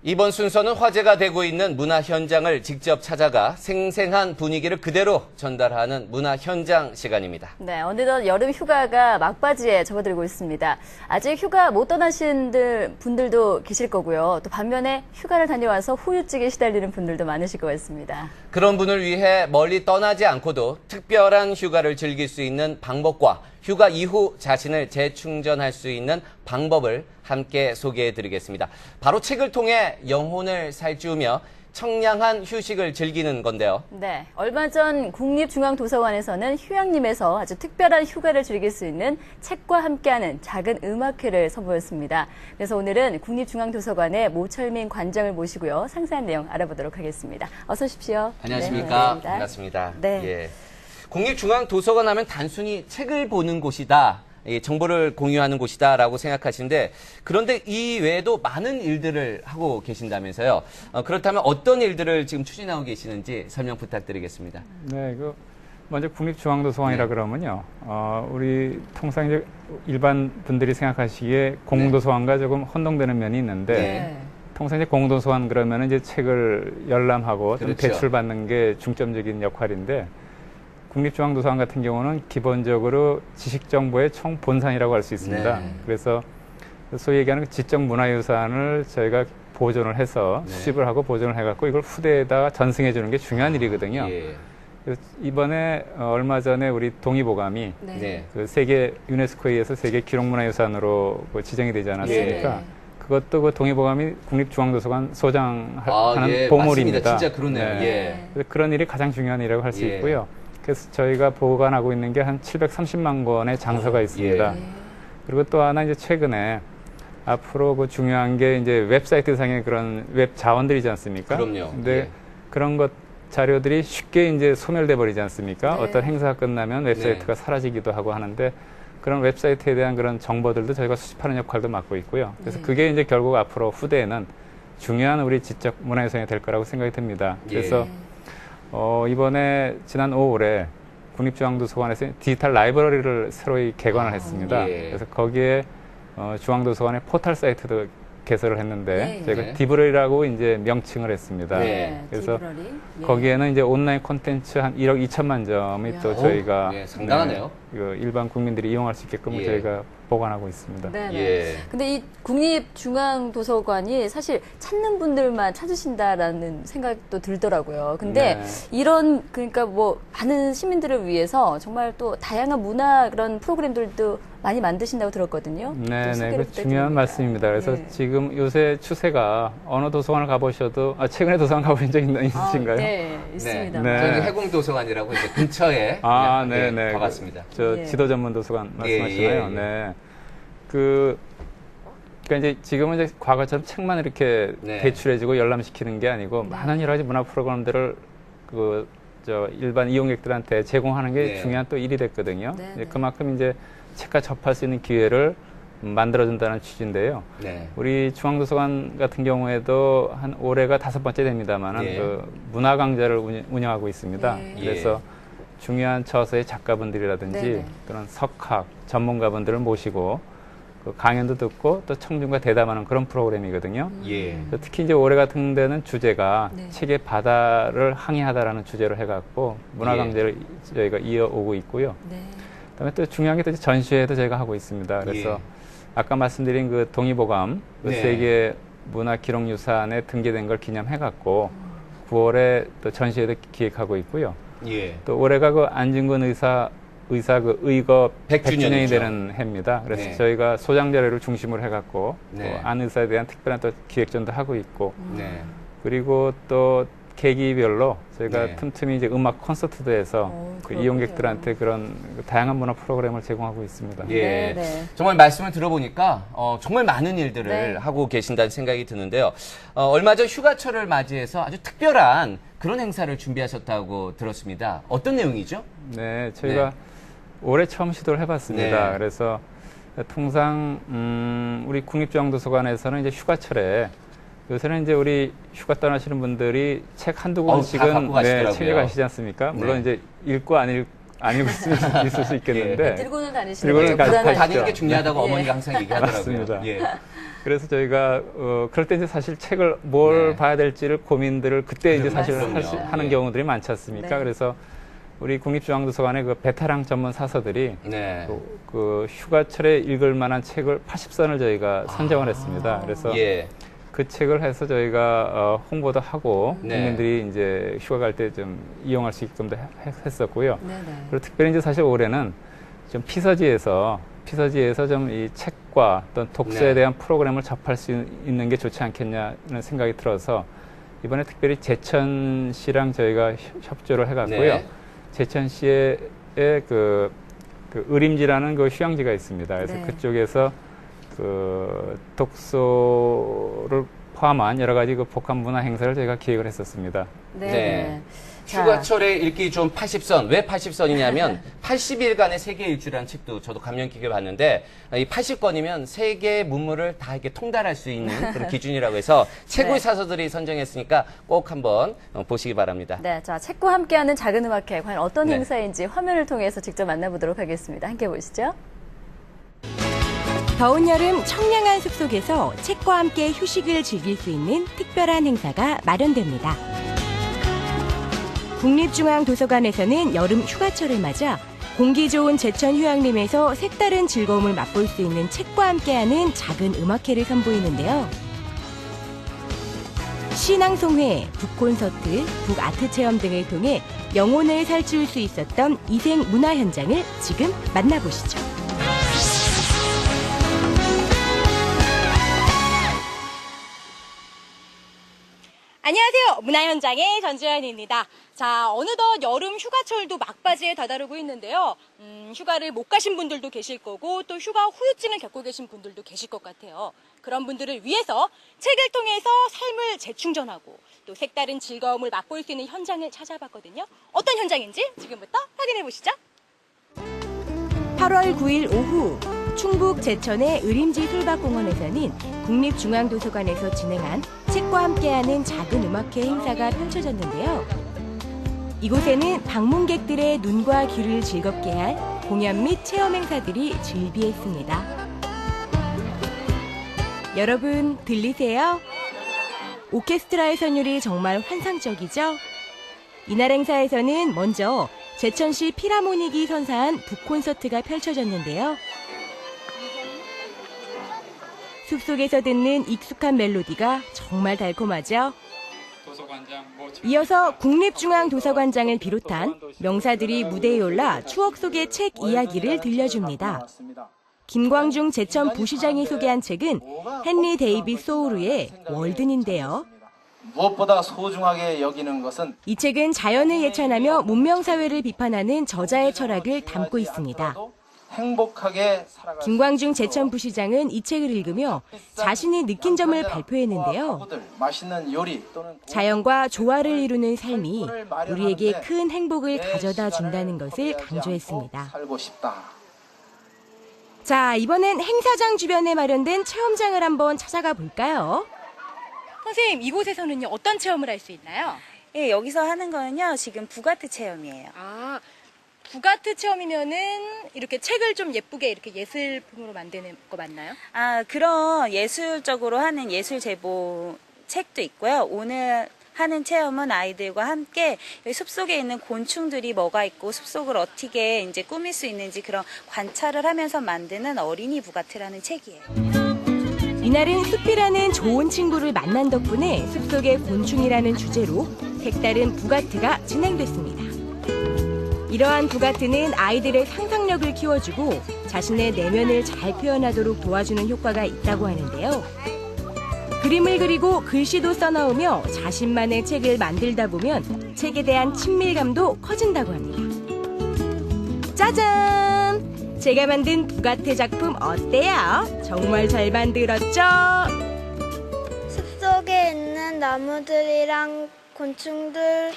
이번 순서는 화제가 되고 있는 문화 현장을 직접 찾아가 생생한 분위기를 그대로 전달하는 문화 현장 시간입니다. 네, 어느덧 여름 휴가가 막바지에 접어들고 있습니다. 아직 휴가 못 떠나신 분들도 계실 거고요. 또 반면에 휴가를 다녀와서 후유증에 시달리는 분들도 많으실 것 같습니다. 그런 분을 위해 멀리 떠나지 않고도 특별한 휴가를 즐길 수 있는 방법과 휴가 이후 자신을 재충전할 수 있는 방법을 함께 소개해드리겠습니다. 바로 책을 통해 영혼을 살찌우며 청량한 휴식을 즐기는 건데요. 네, 얼마 전 국립중앙도서관에서는 휴양림에서 아주 특별한 휴가를 즐길 수 있는 책과 함께하는 작은 음악회를 선보였습니다. 그래서 오늘은 국립중앙도서관의 모철민 관장을 모시고요. 상세한 내용 알아보도록 하겠습니다. 어서 오십시오. 안녕하십니까. 네, 반갑습니다. 네. 예. 국립중앙도서관 하면 단순히 책을 보는 곳이다. 정보를 공유하는 곳이다라고 생각하시는데, 그런데 이 외에도 많은 일들을 하고 계신다면서요. 그렇다면 어떤 일들을 지금 추진하고 계시는지 설명 부탁드리겠습니다. 네, 먼저 국립중앙도서관이라 그러면요. 우리 통상 이제 일반 분들이 생각하시기에 공공도서관과 조금 혼동되는 면이 있는데, 통상 이제 공공도서관 그러면 이제 책을 열람하고 좀 그렇죠. 대출받는 게 중점적인 역할인데, 국립중앙도서관 같은 경우는 기본적으로 지식정보의 총본산이라고 할 수 있습니다. 네. 그래서 소위 얘기하는 지적문화유산을 저희가 보존을 해서 수집을 하고 보존을 해갖고 이걸 후대에다가 전승해 주는 게 중요한 일이거든요. 예. 그래서 이번에 얼마 전에 우리 동의보감이 네. 그 세계 유네스코에 의해서 세계 기록문화유산으로 지정이 되지 않았습니까? 예. 그것도 그 동의보감이 국립중앙도서관 소장하는 예, 보물입니다. 맞습니다. 진짜 그러네요. 네. 예. 그래서 그런 일이 가장 중요한 일이라고 할 수 예. 있고요. 그래서 저희가 보관하고 있는 게 한 730만 권의 장서가 있습니다. 예. 그리고 또 하나 이제 최근에 앞으로 그 중요한 게 이제 웹사이트 상의 그런 웹 자원들이지 않습니까? 그럼요. 근데 예. 그런 것 자료들이 쉽게 이제 소멸돼 버리지 않습니까? 네. 어떤 행사가 끝나면 웹사이트가 사라지기도 하고 하는데 그런 웹사이트에 대한 그런 정보들도 저희가 수집하는 역할도 맡고 있고요. 그래서 그게 이제 결국 앞으로 후대에는 중요한 우리 지적 문화유산이 될 거라고 생각이 듭니다. 그래서 이번에 지난 5월에 국립중앙도서관에서 디지털 라이브러리를 새로이 개관을 했습니다. 예. 그래서 거기에 중앙도서관의 포털 사이트도 개설을 했는데 저희가 네. 디브러리라고 이제 명칭을 했습니다. 네. 그래서 디브러리. 거기에는 이제 온라인 콘텐츠 한 1억 2천만 점이 또 저희가 예, 상당하네요. 일반 국민들이 이용할 수 있게끔 예. 저희가 보관하고 있습니다. 네. 예. 근데 이 국립중앙도서관이 사실 찾는 분들만 찾으신다라는 생각도 들더라고요. 근데 이런 그러니까 뭐 많은 시민들을 위해서 정말 또 다양한 문화 그런 프로그램들도 많이 만드신다고 들었거든요. 네, 그 중요한 말씀입니다. 그래서 지금 요새 추세가 어느 도서관을 가보셔도 최근에 도서관 가보신 적 있으신가요? 네, 있습니다. 네. 저는 해공도서관이라고 이제 근처에 네네. 가봤습니다. 지도 전문 도서관 말씀하시나요? 예. 네. 그러니까 이제 지금은 이제 과거처럼 책만 이렇게 대출해주고 열람시키는 게 아니고 많은 여러 가지 문화 프로그램들을 일반 이용객들한테 제공하는 게 중요한 또 일이 됐거든요. 그만큼 이제 책과 접할 수 있는 기회를 만들어준다는 취지인데요. 우리 중앙도서관 같은 경우에도 한 올해가 5번째 됩니다만은 그 문화 강좌를 운영하고 있습니다. 그래서 중요한 저서의 작가분들이라든지 그런 석학 전문가분들을 모시고 그 강연도 듣고 또 청중과 대담하는 그런 프로그램이거든요. 특히 이제 올해 같은 데는 주제가 책의 바다를 항해하다라는 주제로 해갖고 문화 강좌를 저희가 이어오고 있고요. 그다음에 또 중요한 게 또 전시회도 저희가 하고 있습니다. 그래서 아까 말씀드린 그 동의보감 그 세계 문화 기록유산에 등재된 걸 기념해갖고 9월에 또 전시회도 기획하고 있고요. 또 올해가 그 안진근 의사 그 의거 100주년이 되는 해입니다. 그래서 저희가 소장 자료를 중심으로 해갖고 또 안 의사에 대한 특별한 또 기획전도 하고 있고 그리고 또 계기별로 저희가 틈틈이 이제 음악 콘서트도 해서 그 이용객들한테 그런 다양한 문화 프로그램을 제공하고 있습니다. 정말 말씀을 들어보니까 정말 많은 일들을 하고 계신다는 생각이 드는데요. 얼마 전 휴가철을 맞이해서 아주 특별한 그런 행사를 준비하셨다고 들었습니다. 어떤 내용이죠? 네, 저희가 올해 처음 시도를 해봤습니다. 그래서 통상 우리 국립중앙도서관에서는 이제 휴가철에 요새는 이제 우리 휴가 떠나시는 분들이 책 한두 권씩은 챙겨가시지 않습니까? 물론 이제 읽고 안 아니고 있을 수 있겠는데 들고는 다니시는 들고는 거죠? 갖고 가지고 다니는 게 중요하다고 어머니가 항상 얘기하더라고요. 맞습니다. 예. 그래서 저희가 그럴 때 이제 사실 책을 뭘 네. 봐야 될지를 고민들을 그때 이제 사실 그럼요. 하는 예. 경우들이 많지 않습니까? 네. 그래서 우리 국립중앙도서관의 그 베테랑 전문 사서들이 네. 그 휴가철에 읽을 만한 책을 80선을 저희가 선정을 했습니다. 그래서 예. 그 책을 해서 저희가 홍보도 하고 네. 국민들이 이제 휴가 갈 때 좀 이용할 수 있게끔도 했었고요. 네네. 그리고 특별히 이제 사실 올해는 좀 피서지에서 좀 이 책과 어떤 독서에 네. 대한 프로그램을 접할 수 있는 게 좋지 않겠냐는 생각이 들어서 이번에 특별히 제천 씨랑 저희가 협조를 해갖고요. 네. 제천 씨의 그 의림지라는 그 휴양지가 있습니다. 그래서 네. 그쪽에서 그 독서를 포함한 여러 가지 그 복합 문화 행사를 저희가 기획을 했었습니다. 네. 네. 자. 휴가철에 읽기 좋은 80선. 왜 80선이냐면 80일간의 세계 일주라는 책도 저도 감명 깊게 봤는데 이 80권이면 세계의 문물을 다 이렇게 통달할 수 있는 그런 기준이라고 해서 최고의 네. 사서들이 선정했으니까 꼭 한번 보시기 바랍니다. 네, 자, 책과 함께하는 작은 음악회 과연 어떤 네. 행사인지 화면을 통해서 직접 만나보도록 하겠습니다. 함께 보시죠. 더운 여름 청량한 숲속에서 책과 함께 휴식을 즐길 수 있는 특별한 행사가 마련됩니다. 국립중앙도서관에서는 여름 휴가철을 맞아 공기 좋은 제천 휴양림에서 색다른 즐거움을 맛볼 수 있는 책과 함께하는 작은 음악회를 선보이는데요. 시낭송회, 북콘서트, 북아트 체험 등을 통해 영혼을 살찌울 수 있었던 이생 문화 현장을 지금 만나보시죠. 안녕하세요. 문화현장의 전주현입니다. 자, 어느덧 여름 휴가철도 막바지에 다다르고 있는데요. 휴가를 못 가신 분들도 계실 거고 또 휴가 후유증을 겪고 계신 분들도 계실 것 같아요. 그런 분들을 위해서 책을 통해서 삶을 재충전하고 또 색다른 즐거움을 맛볼 수 있는 현장을 찾아봤거든요. 어떤 현장인지 지금부터 확인해 보시죠. 8월 9일 오후 충북 제천의 의림지 솔밭공원에서는 국립중앙도서관에서 진행한 책과 함께하는 작은 음악회 행사가 펼쳐졌는데요. 이곳에는 방문객들의 눈과 귀를 즐겁게 할 공연 및 체험 행사들이 즐비했습니다. 여러분 들리세요? 오케스트라의 선율이 정말 환상적이죠? 이날 행사에서는 먼저 제천시 필하모닉이 선사한 북콘서트가 펼쳐졌는데요. 숲속에서 듣는 익숙한 멜로디가 정말 달콤하죠? 이어서 국립중앙도서관장을 비롯한 명사들이 무대에 올라 추억 속의 책 이야기를 들려줍니다. 김광중 제천 부시장이 소개한 책은 헨리 데이비스 소우르의 월든인데요. 무엇보다 소중하게 여기는 것은 이 책은 자연을 예찬하며 문명사회를 비판하는 저자의 철학을 담고 있습니다. 행복하게 살아갈 김광중 제천 부시장은 이 책을 읽으며 자신이 느낀 점을 발표했는데요. 맛있는 요리 또는 자연과 조화를 이루는 삶이 우리에게 큰 행복을 가져다 준다는 것을 강조했습니다. 살고 싶다. 자, 이번엔 행사장 주변에 마련된 체험장을 한번 찾아가 볼까요? 선생님, 이곳에서는요, 어떤 체험을 할 수 있나요? 예, 여기서 하는 거는요, 지금 북아트 체험이에요. 아, 북아트 체험이면은 이렇게 책을 좀 예쁘게 이렇게 예술품으로 만드는 거 맞나요? 아, 그런 예술적으로 하는 예술 제보 책도 있고요. 오늘 하는 체험은 아이들과 함께 여기 숲속에 있는 곤충들이 뭐가 있고 숲속을 어떻게 이제 꾸밀 수 있는지 그런 관찰을 하면서 만드는 어린이 북아트라는 책이에요. 이날은 숲이라는 좋은 친구를 만난 덕분에 숲속의 곤충이라는 주제로 색다른 북아트가 진행됐습니다. 이러한 북아트는 아이들의 상상력을 키워주고 자신의 내면을 잘 표현하도록 도와주는 효과가 있다고 하는데요. 그림을 그리고 글씨도 써나오며 자신만의 책을 만들다 보면 책에 대한 친밀감도 커진다고 합니다. 짜잔! 제가 만든 북아트 작품 어때요? 정말 잘 만들었죠? 숲속에 있는 나무들이랑 곤충들을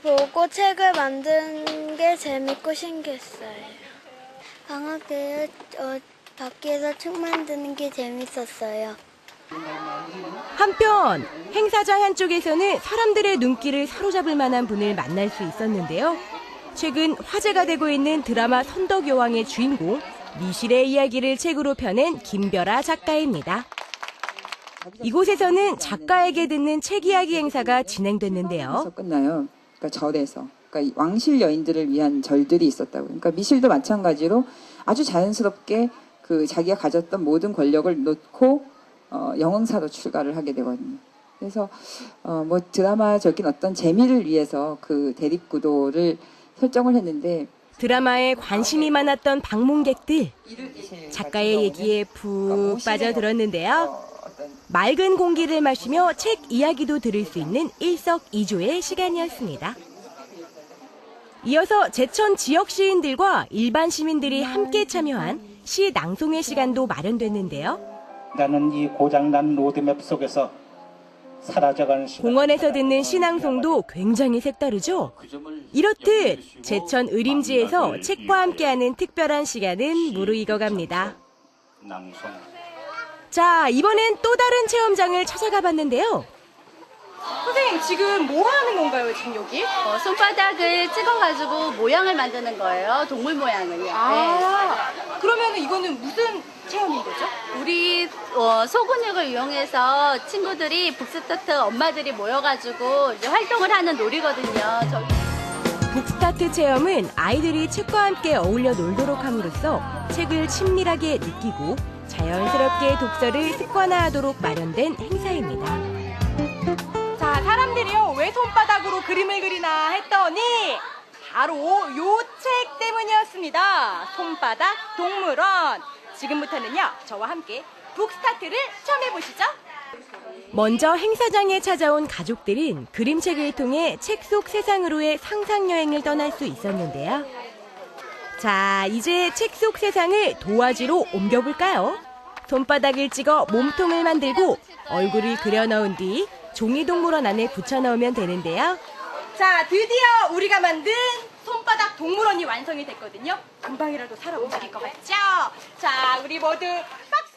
보고 책을 만드는 게 재밌고 신기했어요. 방학 때 밖에서 책 만드는 게 재밌었어요. 한편 행사장 한쪽에서는 사람들의 눈길을 사로잡을 만한 분을 만날 수 있었는데요. 최근 화제가 되고 있는 드라마 선덕여왕의 주인공 미실의 이야기를 책으로 펴낸 김별아 작가입니다. 이곳에서는 작가에게 듣는 책 이야기 행사가 진행됐는데요. 끝나요. 그러니까 절에서. 그러니까 왕실 여인들을 위한 절들이 있었다고. 그러니까 미실도 마찬가지로 아주 자연스럽게 그 자기가 가졌던 모든 권력을 놓고 영흥사로 출가를 하게 되거든요. 그래서 뭐 드라마적인 어떤 재미를 위해서 그 대립 구도를 설정을 했는데 드라마에 관심이 많았던 방문객들 작가의 얘기에 푹 빠져들었는데요. 맑은 공기를 마시며 책 이야기도 들을 수 있는 일석이조의 시간이었습니다. 이어서 제천 지역 시인들과 일반 시민들이 함께 참여한 시 낭송의 시간도 마련됐는데요. 나는 이 고장난 로드맵 속에서 사라져가는 시간. 공원에서 듣는 시낭송도 굉장히 색다르죠. 이렇듯 제천 의림지에서 책과 함께하는 특별한 시간은 무르익어갑니다. 낭송. 자, 이번엔 또 다른 체험장을 찾아가 봤는데요. 선생님 지금 뭐 하는 건가요 지금 여기? 손바닥을 찍어가지고 모양을 만드는 거예요. 동물 모양을요. 그러면 이거는 무슨 체험인 거죠? 우리 소근육을 이용해서 친구들이 북스타트 엄마들이 모여가지고 이제 활동을 하는 놀이거든요. 북스타트 체험은 아이들이 책과 함께 어울려 놀도록 함으로써 책을 친밀하게 느끼고 자연스럽게 독서를 습관화하도록 마련된 행사입니다. 자, 사람들이요 왜 손바닥으로 그림을 그리나 했더니 바로 요 책 때문이었습니다. 손바닥 동물원. 지금부터는요 저와 함께 북스타트를 체험해 보시죠. 먼저 행사장에 찾아온 가족들은 그림책을 통해 책 속 세상으로의 상상여행을 떠날 수 있었는데요. 자, 이제 책 속 세상을 도화지로 옮겨볼까요? 손바닥을 찍어 몸통을 만들고 얼굴을 그려넣은 뒤 종이동물원 안에 붙여넣으면 되는데요. 자, 드디어 우리가 만든 손바닥 동물원이 완성이 됐거든요. 금방이라도 살아 움직일 것 같죠? 자, 우리 모두 박수!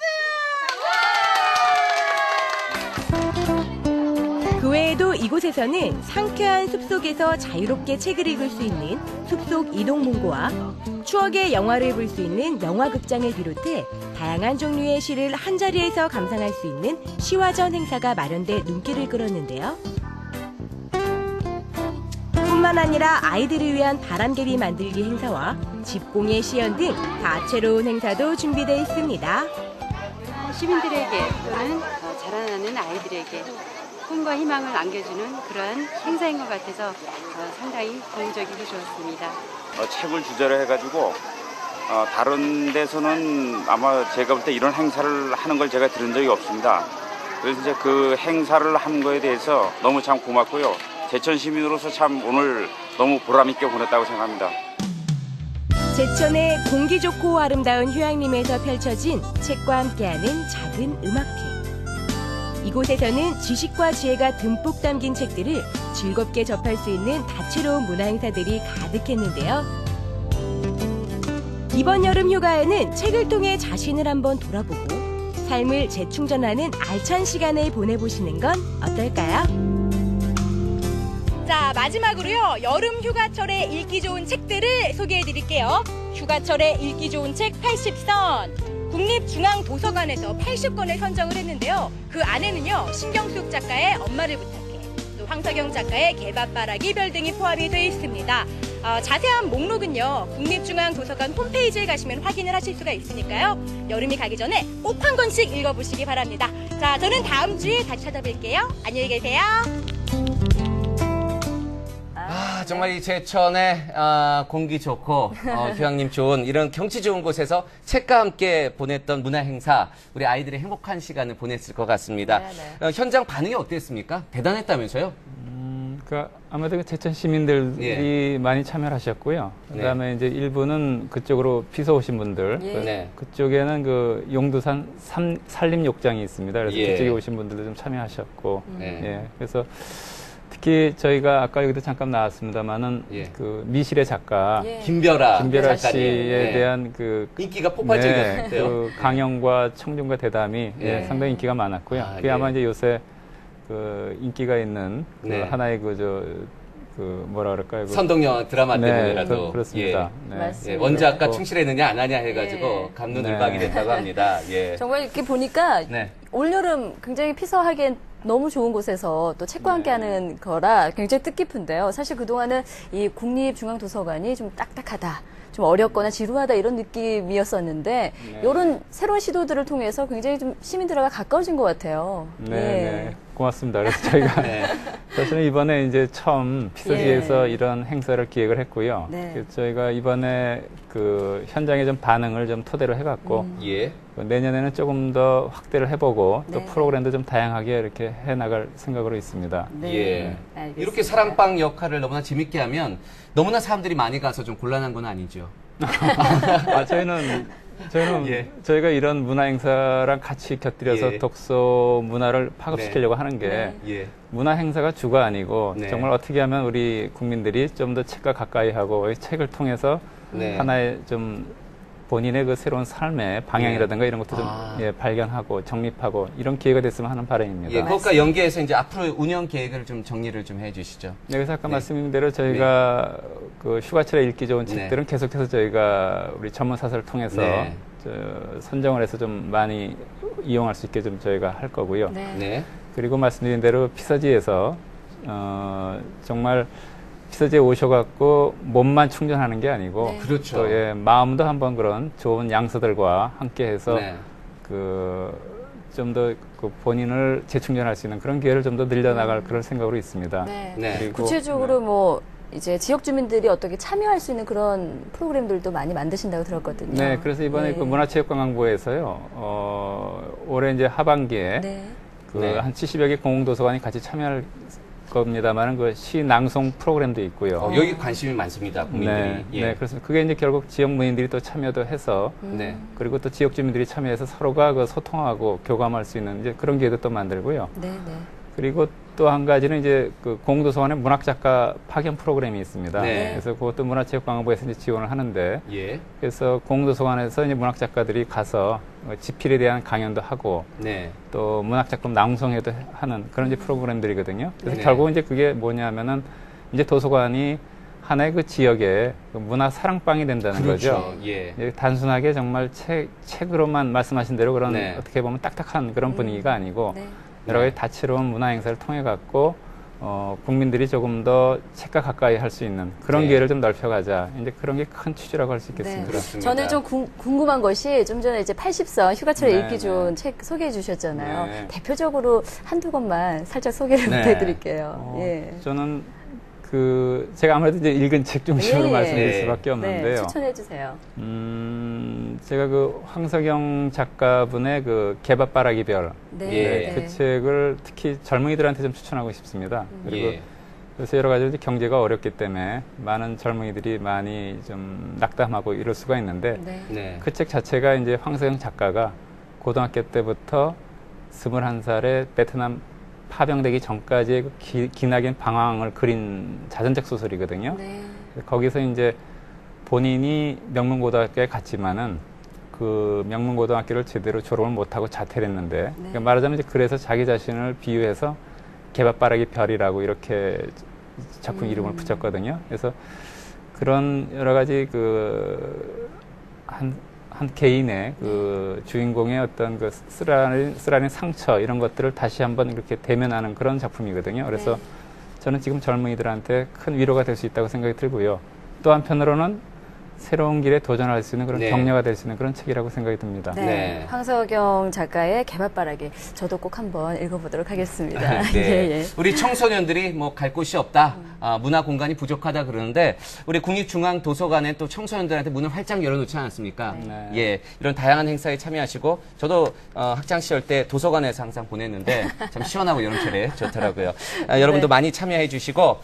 그 외에도 이곳에서는 상쾌한 숲속에서 자유롭게 책을 읽을 수 있는 숲속 이동문고와 추억의 영화를 볼 수 있는 영화극장을 비롯해 다양한 종류의 시를 한자리에서 감상할 수 있는 시화전 행사가 마련돼 눈길을 끌었는데요. 뿐만 아니라 아이들을 위한 바람개비 만들기 행사와 집공예 시연 등 다채로운 행사도 준비되어 있습니다. 시민들에게 또는 자라나는 아이들에게 꿈과 희망을 안겨주는 그러한 행사인 것 같아서 상당히 긍정적이고 좋았습니다. 책을 주제로 해가지고 다른 데서는 아마 제가 볼 때 이런 행사를 하는 걸 제가 들은 적이 없습니다. 그래서 이제 그 행사를 한 거에 대해서 너무 참 고맙고요. 제천 시민으로서 참 오늘 너무 보람 있게 보냈다고 생각합니다. 제천의 공기 좋고 아름다운 휴양림에서 펼쳐진 책과 함께하는 작은 음악회. 이곳에서는 지식과 지혜가 듬뿍 담긴 책들을 즐겁게 접할 수 있는 다채로운 문화 행사들이 가득했는데요. 이번 여름 휴가에는 책을 통해 자신을 한번 돌아보고 삶을 재충전하는 알찬 시간을 보내보시는 건 어떨까요? 자, 마지막으로요 여름 휴가철에 읽기 좋은 책들을 소개해 드릴게요. 휴가철에 읽기 좋은 책 80선. 국립중앙도서관에서 80권을 선정을 했는데요. 그 안에는요 신경숙 작가의 엄마를 부탁해, 또 황석영 작가의 개밥바라기 별 등이 포함이 되어 있습니다. 자세한 목록은요 국립중앙도서관 홈페이지에 가시면 확인을 하실 수가 있으니까요. 여름이 가기 전에 꼭 한 권씩 읽어보시기 바랍니다. 자, 저는 다음 주에 다시 찾아뵐게요. 안녕히 계세요. 정말 이 제천의 공기 좋고 휴양림 좋은 이런 경치 좋은 곳에서 책과 함께 보냈던 문화 행사, 우리 아이들이 행복한 시간을 보냈을 것 같습니다. 현장 반응이 어땠습니까? 대단했다면서요? 그러니까 아무래도 제천 시민들이 많이 참여를 하셨고요. 그다음에 이제 일부는 그쪽으로 피서 오신 분들, 그쪽에는 그 용두산 산림욕장이 있습니다. 그래서 그쪽에 오신 분들도 좀 참여하셨고, 그래서 특히 저희가 아까 여기도 잠깐 나왔습니다만은 그 미실의 작가 김별아 씨에 대한 그 인기가 폭발적이었는데요. 그 강연과 청중과 대담이 상당히 인기가 많았고요. 그게 아마 이제 요새 그 인기가 있는 그 하나의 그 뭐라 그럴까요? 선동영 드라마 네, 때문이라도. 그렇습니다. 예. 네. 예, 원작과 충실했느냐 안 하냐 해가지고 예. 감론을박이 됐다고 합니다. 예. 정말 이렇게 보니까 네. 올여름 굉장히 피서하기엔 너무 좋은 곳에서 또 책과 함께하는 거라 굉장히 뜻깊은데요. 사실 그동안은 이 국립중앙도서관이 좀 딱딱하다, 좀 어렵거나 지루하다 이런 느낌이었었는데 이런 새로운 시도들을 통해서 굉장히 좀 시민들과 가까워진 것 같아요. 네, 네. 고맙습니다. 그래서 저희가 사실은 이번에 이제 처음 피서지에서 이런 행사를 기획을 했고요. 그래서 저희가 이번에 그 현장의 좀 반응을 좀 토대로 해갖고 내년에는 조금 더 확대를 해보고 또 프로그램도 좀 다양하게 이렇게 해나갈 생각으로 있습니다. 예. 이렇게 사랑방 역할을 너무나 재밌게 하면 너무나 사람들이 많이 가서 좀 곤란한 건 아니죠. 저희가 이런 문화 행사랑 같이 곁들여서 독서 문화를 파급시키려고 하는 게 문화 행사가 주가 아니고 정말 어떻게 하면 우리 국민들이 좀 더 책과 가까이 하고 책을 통해서 하나의 좀 본인의 그 새로운 삶의 방향이라든가 이런 것도 좀 발견하고 정립하고 이런 기회가 됐으면 하는 바람입니다. 예, 그것과 연계해서 이제 앞으로 운영 계획을 좀 정리를 좀 해주시죠. 네, 그래서 아까 말씀드린 대로 저희가 그 휴가철에 읽기 좋은 책들은 계속해서 저희가 우리 전문 사설을 통해서 선정을 해서 좀 많이 이용할 수 있게 좀 저희가 할 거고요. 그리고 말씀드린 대로 피서지에서 정말 피서지에 오셔갖고 몸만 충전하는 게 아니고 그렇죠. 또 마음도 한번 그런 좋은 양서들과 함께해서 좀 더 그 본인을 재충전할 수 있는 그런 기회를 좀 더 늘려나갈 그런 생각으로 있습니다. 그리고 구체적으로 뭐 이제 지역 주민들이 어떻게 참여할 수 있는 그런 프로그램들도 많이 만드신다고 들었거든요. 네, 그래서 이번에 그 문화체육관광부에서요, 올해 이제 하반기에 한 70여 개 공공도서관이 같이 참여할 겁니다만은 그 시 낭송 프로그램도 있고요. 여기 관심이 많습니다, 국민들이. 네, 그래서 그게 이제 결국 지역 문인들이 또 참여도 해서, 그리고 또 지역 주민들이 참여해서 서로가 그 소통하고 교감할 수 있는 이제 그런 기회도 또 만들고요. 그리고 또 한 가지는 이제 그 공공도서관에 문학작가 파견 프로그램이 있습니다. 그래서 그것도 문화체육관광부에서 이제 지원을 하는데, 그래서 공공도서관에서 이제 문학작가들이 가서 지필에 대한 강연도 하고, 또 문학작품 낭송회도 하는 그런 이제 프로그램들이거든요. 그래서 결국 이제 그게 뭐냐면은 이제 도서관이 하나의 그 지역의 그 문화 사랑방이 된다는 거죠. 단순하게 정말 책으로만 말씀하신 대로 그런 어떻게 보면 딱딱한 그런 분위기가 아니고, 여러 가지 다채로운 문화 행사를 통해 갖고 국민들이 조금 더 책과 가까이 할 수 있는 그런 기회를 좀 넓혀가자. 이제 그런 게 큰 취지라고 할 수 있겠습니다. 저는 좀 궁금한 것이 좀 전에 이제 80선 휴가철에 읽기 좋은 책 소개해 주셨잖아요. 대표적으로 한두 권만 살짝 소개를 해드릴게요. 저는 제가 아무래도 이제 읽은 책 중심으로 말씀드릴 수밖에 없는데요. 추천해 주세요. 제가 그 황석영 작가분의 그 개밥바라기 별. 그 책을 특히 젊은이들한테 좀 추천하고 싶습니다. 그리고 요새 여러 가지 경제가 어렵기 때문에 많은 젊은이들이 많이 좀 낙담하고 이럴 수가 있는데 그 책 자체가 이제 황석영 작가가 고등학교 때부터 21살에 베트남 파병되기 전까지의 그 기나긴 방황을 그린 자전적 소설이거든요. 거기서 이제 본인이 명문고등학교에 갔지만은 그 명문고등학교를 제대로 졸업을 못하고 자퇴를 했는데 그러니까 말하자면 이제 그래서 자기 자신을 비유해서 개밥바라기 별이라고 이렇게 작품 이름을 붙였거든요. 그래서 그런 여러 가지 한 개인의 그 주인공의 어떤 그 쓰라린 상처 이런 것들을 다시 한번 이렇게 대면하는 그런 작품이거든요. 그래서 저는 지금 젊은이들한테 큰 위로가 될 수 있다고 생각이 들고요. 또 한편으로는 새로운 길에 도전할 수 있는 그런 격려가 될 수 있는 그런 책이라고 생각이 듭니다. 황석영 작가의 개밥바라기 저도 꼭 한번 읽어보도록 하겠습니다. 우리 청소년들이 뭐 갈 곳이 없다, 문화 공간이 부족하다 그러는데 우리 국립중앙도서관에 또 청소년들한테 문을 활짝 열어놓지 않았습니까? 이런 다양한 행사에 참여하시고 저도 학창 시절 때 도서관에서 항상 보냈는데 참 시원하고 여름철에 좋더라고요. 여러분도 많이 참여해 주시고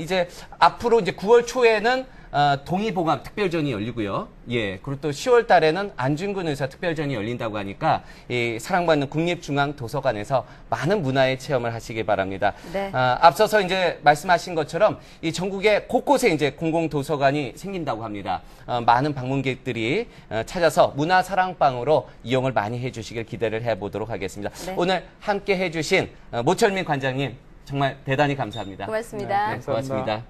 이제 앞으로 이제 9월 초에는 동의보감 특별전이 열리고요. 그리고 또 10월 달에는 안중근 의사 특별전이 열린다고 하니까 이 사랑받는 국립중앙도서관에서 많은 문화의 체험을 하시기 바랍니다. 앞서서 이제 말씀하신 것처럼 이 전국에 곳곳에 이제 공공도서관이 생긴다고 합니다. 많은 방문객들이 찾아서 문화사랑방으로 이용을 많이 해주시길 기대를 해보도록 하겠습니다. 오늘 함께 해주신 모철민 관장님 정말 대단히 감사합니다. 고맙습니다. 네, 고맙습니다.